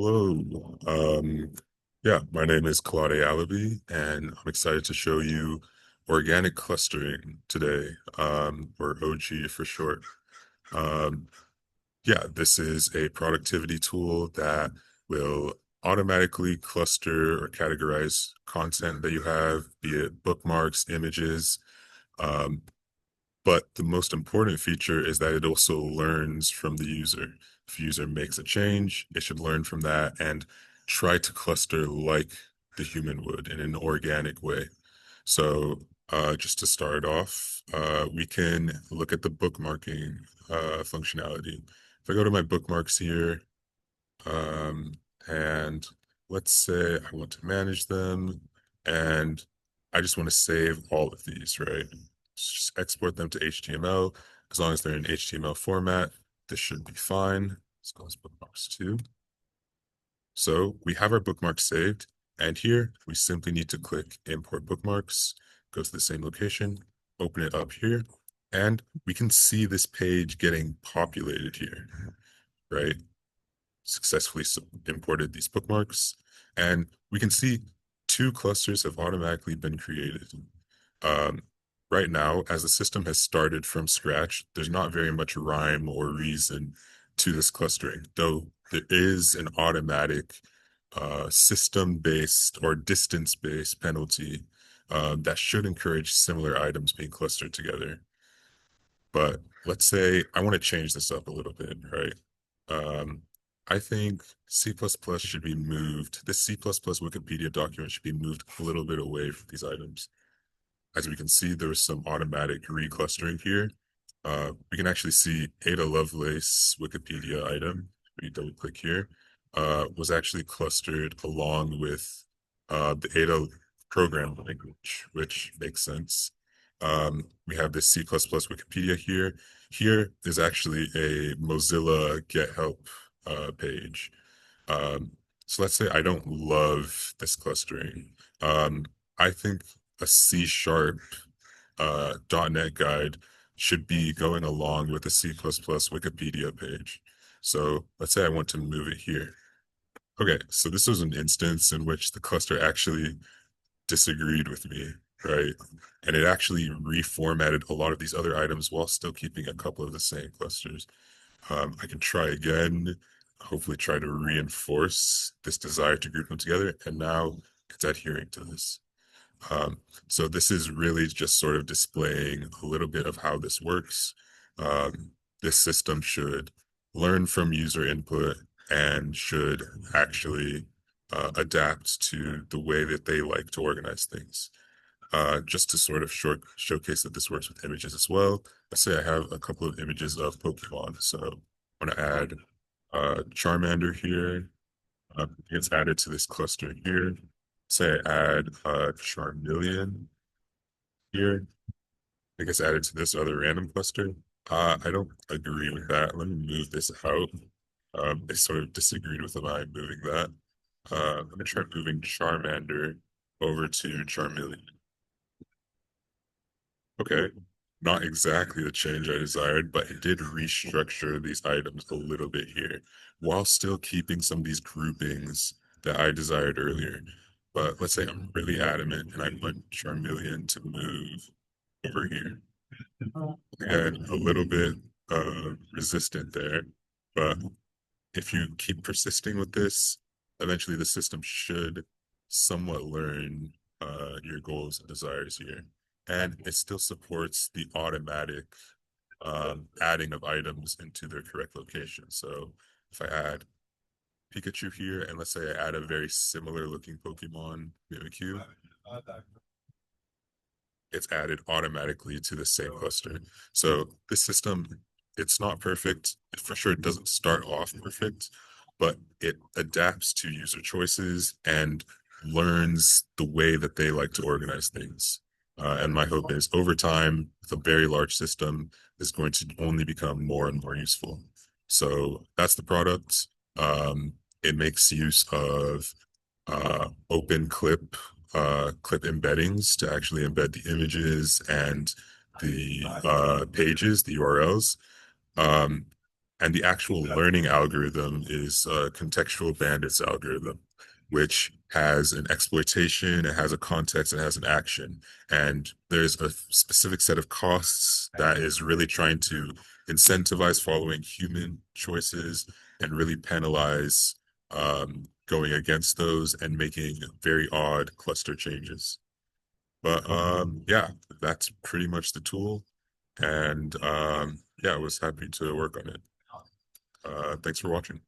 Hello. Yeah, my name is Claude Alabi, and I'm excited to show you organic clustering today, or OG for short. Um, yeah, this is a productivity tool that will automatically cluster or categorize content that you have, be it bookmarks, images. Um, but the most important feature is that it also learns from the user. If a user makes a change, it should learn from that and try to cluster like the human would in an organic way. So just to start off, we can look at the bookmarking functionality. If I go to my bookmarks here, um, and let's say I want to manage them, and I just want to save all of these, right? Just export them to HTML. As long as they're in HTML format, this should be fine. Let's go as bookmarks too. So we have our bookmarks saved, and here we simply need to click import bookmarks, go to the same location, open it up here, and we can see this page getting populated here, right? Successfully imported these bookmarks, and we can see two clusters have automatically been created. Um, right now, as the system has started from scratch, there's not very much rhyme or reason to this clustering, though there is an automatic system-based or distance-based penalty that should encourage similar items being clustered together. But let's say I want to change this up a little bit, right? Um, I think C++ should be moved. This C++ Wikipedia document should be moved a little bit away from these items. As we can see, there was some automatic reclustering here. We can actually see Ada Lovelace Wikipedia item. We double click here, was actually clustered along with the Ada program language, which makes sense. We have this C++ Wikipedia here. Here is actually a Mozilla Get Help page. Um, so let's say I don't love this clustering. I think a C sharp .NET guide should be going along with the C++ Wikipedia page. So let's say I want to move it here. Okay, so this was an instance in which the cluster actually disagreed with me, right? And it actually reformatted a lot of these other items while still keeping a couple of the same clusters. I can try again, hopefully try to reinforce this desire to group them together, and now it's adhering to this. So this is really just sort of displaying a little bit of how this works. This system should learn from user input and should actually adapt to the way that they like to organize things. Just to sort of showcase that this works with images as well. Let's say I have a couple of images of Pokemon. So I'm going to add Charmander here. It gets added to this cluster here. Say I add Charmeleon here. It gets added to this other random cluster. I don't agree with that. Let me move this out. I sort of disagreed with my moving that. I'm gonna try moving Charmander over to Charmeleon. Okay, not exactly the change I desired, but it did restructure these items a little bit here, while still keeping some of these groupings that I desired earlier. But let's say I'm really adamant and I want Charmeleon to move over here. And a little bit resistant there. But if you keep persisting with this, eventually the system should somewhat learn your goals and desires here. And it still supports the automatic adding of items into their correct location. So if I add Pikachu here, and let's say I add a very similar looking Pokemon, Mimikyu, it's added automatically to the same cluster. So this system, it's not perfect. For sure, it doesn't start off perfect, but it adapts to user choices and learns the way that they like to organize things. And my hope is over time, the very large system is going to only become more and more useful. So that's the product. It makes use of open clip embeddings to actually embed the images and the pages, the URLs. Um, And the actual learning algorithm is a contextual bandits algorithm, which has an exploitation, it has a context, it has an action. And there's a specific set of costs that is really trying to incentivize following human choices and really penalize going against those and making very odd cluster changes. But yeah, that's pretty much the tool. And yeah, I was happy to work on it. Thanks for watching.